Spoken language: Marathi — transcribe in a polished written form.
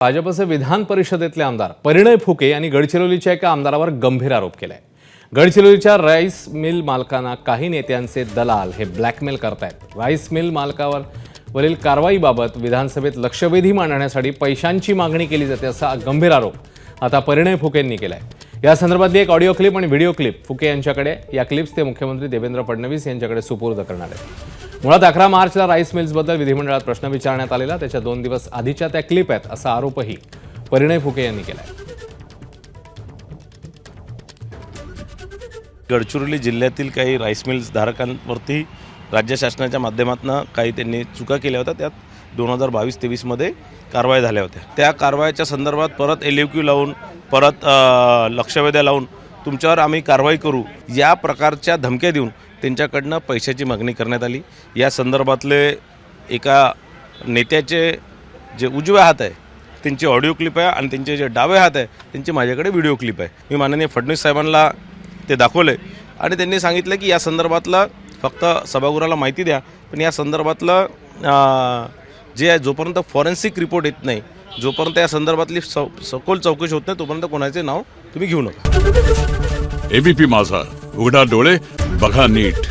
भाजपचे विधान परिषदेतले आमदार परिणय फुके यांनी गडचिरोलीच्या एका आमदारावर गंभीर आरोप केलाय। गडचिरोलीच्या राईस मिल मालकांना काही नेत्यांचे दलाल हे ब्लॅकमेल करतायत। राईस मिल मालकावरील कारवाईबाबत विधानसभेत लक्षवेधी मांडण्यासाठी पैशांची मागणी केली जाते असा गंभीर आरोप आता परिणय फुके यांनी केलाय। या संदर्भातली एक ऑडिओ क्लिप आणि व्हिडिओ क्लिप फुके यांच्याकडे, या क्लिप्स ते मुख्यमंत्री देवेंद्र फडणवीस यांच्याकडे सुपूर्द करणार आहेत। मुळात 11 मार्चला राईस मिल्सबद्दल विधिमंडळात प्रश्न विचारण्यात आलेला, त्याच्या 2 दिवस आधीच्या त्या क्लिप आहेत असा आरोपही परिणय फुके यांनी केलाय। गडचिरोली जिल्ह्यातील काही राईस मिल्स धारकांवरती राज्य शासनाच्या माध्यमातून काही त्यांनी चुका केल्या होत्या। त्यात 2022-23 मध्ये कारवाई झाल्या होत्या। त्या कारवाईच्या संदर्भात परत LUQ लावून, परत लक्षवेधी लावून तुमच्यावर आम्ही कारवाई करू या प्रकारच्या धमक्या देऊन त्यांच्याकडनं पैशाची मागणी करण्यात आली। या संदर्भातले एका नेत्याचे जे उजवे हात आहे त्यांची ऑडिओ क्लिप आहे आणि त्यांचे जे डावे हात आहे त्यांची माझ्याकडे व्हिडिओ क्लिप आहे। मी माननीय फडणवीस साहेबांना ते दाखवले आणि त्यांनी सांगितलं की या संदर्भातलं फक्त सभागृहाला माहिती द्या, पण या संदर्भातलं जे आहे जोपर्यंत फॉरेन्सिक रिपोर्ट येत नाही, जोपर्यंत या संदर्भातली सखोल चौकशी होत नाही, तोपर्यंत कोणाचे नाव तुम्ही घेऊ नका। ABP माझा, उघडा डोळे बघा नीट।